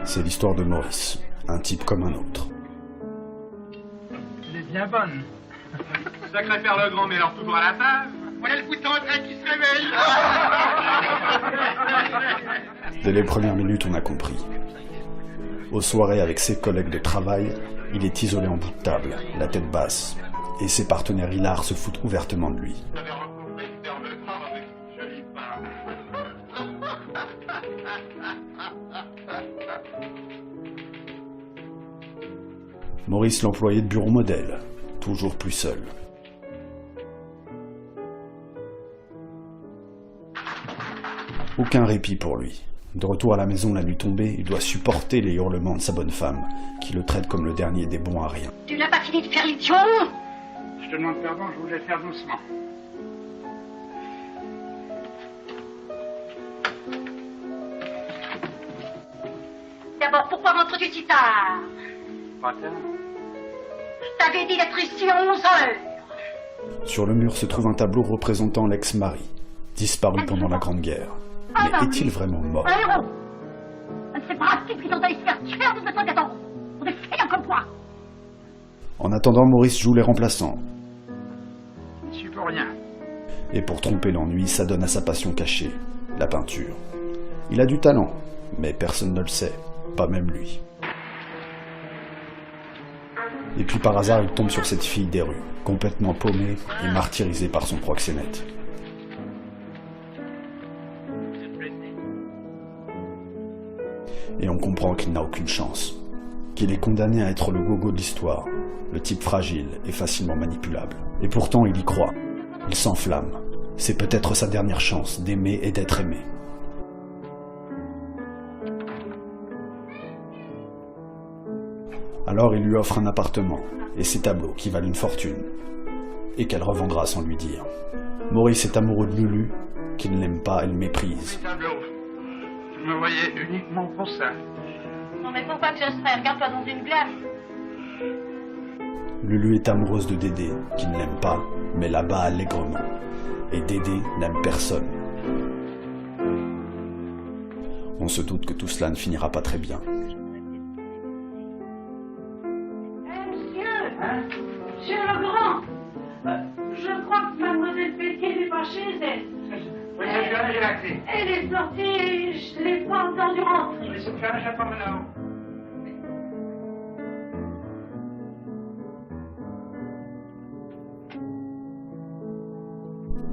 C'est l'histoire de Maurice, un type comme un autre. Elle est bien bonne. Sacré Père le Grand, mais alors toujours à la table. Voilà le bouton en train qui se réveille. Dès les premières minutes, on a compris. Aux soirées avec ses collègues de travail, il est isolé en bout de table, la tête basse, et ses partenaires hilars se foutent ouvertement de lui. Maurice l'employé de bureau modèle, toujours plus seul. Aucun répit pour lui. De retour à la maison la nuit tombée, il doit supporter les hurlements de sa bonne femme, qui le traite comme le dernier des bons à rien. Tu n'as pas fini de faire l'idiot? Je te demande pardon, je voulais faire doucement. D'abord, pourquoi rentres-tu si tard? Pas tard. Je t'avais dit d'être ici à 11 heures. Sur le mur se trouve un tableau représentant l'ex-mari, disparu pendant la Grande Guerre. Mais est-il vraiment mort? Un héros. Un de ces braves types qui sont allés se faire tuer en 1914. Pour des feignants comme toi. En attendant, Maurice joue les remplaçants. Je suis pour rien. Et pour tromper l'ennui, s'adonne à sa passion cachée, la peinture. Il a du talent, mais personne ne le sait, pas même lui. Et puis par hasard, il tombe sur cette fille des rues, complètement paumée et martyrisée par son proxénète. Et on comprend qu'il n'a aucune chance, qu'il est condamné à être le gogo de l'histoire, le type fragile et facilement manipulable. Et pourtant, il y croit, il s'enflamme. C'est peut-être sa dernière chance d'aimer et d'être aimé. Alors il lui offre un appartement et ses tableaux qui valent une fortune, et qu'elle revendra sans lui dire. Maurice est amoureux de Lulu, qu'il n'aime pas et le méprise. Je me voyais uniquement pour ça. Non mais pourquoi que je serais? Regarde-toi dans une glace. Lulu est amoureuse de Dédé, qu'il n'aime pas, mais la bat allègrement. Et Dédé n'aime personne. On se doute que tout cela ne finira pas très bien. Monsieur le Grand, je crois que mademoiselle Pétier n'est pas chez elle. Oui, j'ai la clé. Elle est sortie et je l'ai pas entendue rentrer. Laissez-me faire, j'attends là-haut.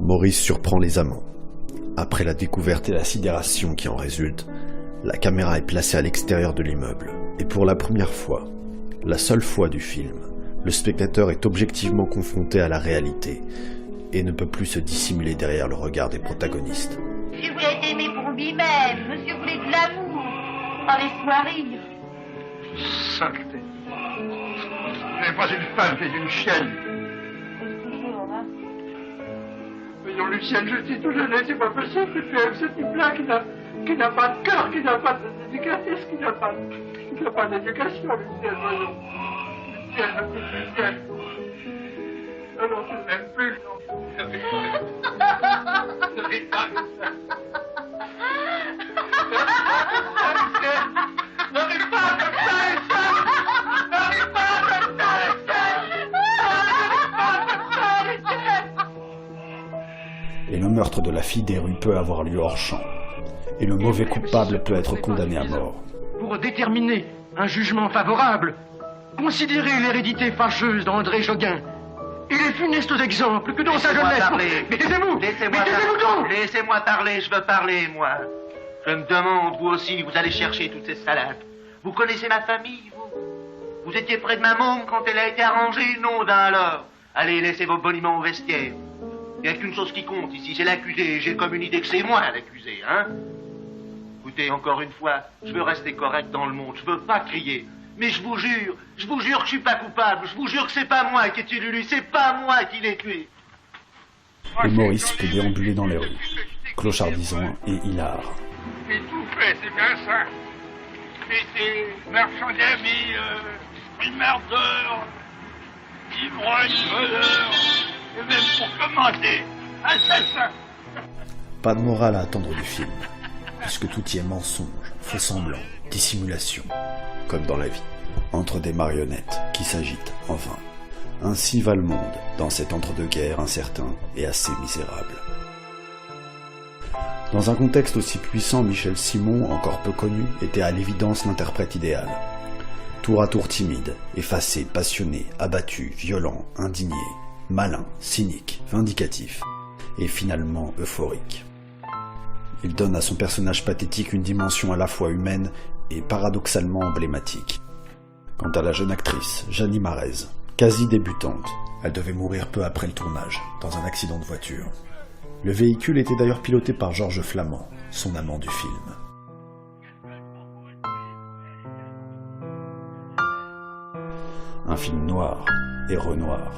Maurice surprend les amants. Après la découverte et la sidération qui en résulte, la caméra est placée à l'extérieur de l'immeuble. Et pour la première fois, la seule fois du film, le spectateur est objectivement confronté à la réalité et ne peut plus se dissimuler derrière le regard des protagonistes. Monsieur voulait être aimé pour lui-même. Monsieur voulait de l'amour. Pas les soirées. Saleté. Vous n'êtes pas une femme, c'est une chienne. Toujours, hein. Voyons, Lucienne, je suis tout jeune, c'est pas possible que tu aimes ce type-là qui n'a pas de cœur, qui n'a pas d'éducatrice, qui n'a pas d'éducation, Lucienne, voyons. Lucienne. Non, non, tu ne m'aimes plus, non. Ne ris pas, Lucienne. Ne ris pas comme ça, Lucienne. Ne ris pas comme ça, Lucienne. Ne ris pas comme ça, Lucienne. Et le meurtre de la fille des rues peut avoir lieu hors champ. Et le mauvais coupable peut être condamné à mort. Pour déterminer un jugement favorable, considérez l'hérédité fâcheuse d'André Joguin et les funestes exemples que dans sa jeunesse... Mais taisez-vous! Laissez-moi parler, je veux parler, moi. Je me demande, vous aussi, vous allez chercher toutes ces salades. Vous connaissez ma famille, vous? Vous étiez près de ma môme quand elle a été arrangée? Non, d'un alors. Allez, laissez vos boniments au vestiaire. Il n'y a qu'une chose qui compte ici, c'est l'accusé. J'ai comme une idée que c'est moi l'accusé, hein? Écoutez, encore une fois, je veux rester correct dans le monde, je veux pas crier. Mais je vous jure que je suis pas coupable, je vous jure que c'est pas moi qui ai tué Lulu, c'est pas moi qui l'ai tué. Et Maurice peut déambuler dans les rues, clochardisant et hilar. J'ai tout fait, c'est bien ça. J'étais marchand d'amis, primardeur, ivrogne, voleur, et même pour commenter, assassin. Pas de morale à attendre du film, puisque tout y est mensonge, faux semblant, dissimulation, comme dans la vie, entre des marionnettes qui s'agitent en vain. Ainsi va le monde dans cet entre-deux-guerres incertain et assez misérable. Dans un contexte aussi puissant, Michel Simon, encore peu connu, était à l'évidence l'interprète idéal. Tour à tour timide, effacé, passionné, abattu, violent, indigné, malin, cynique, vindicatif, et finalement euphorique. Il donne à son personnage pathétique une dimension à la fois humaine et paradoxalement emblématique. Quant à la jeune actrice, Jeannie Marez, quasi débutante, elle devait mourir peu après le tournage, dans un accident de voiture. Le véhicule était d'ailleurs piloté par Georges Flamand, son amant du film. Un film noir et renoir.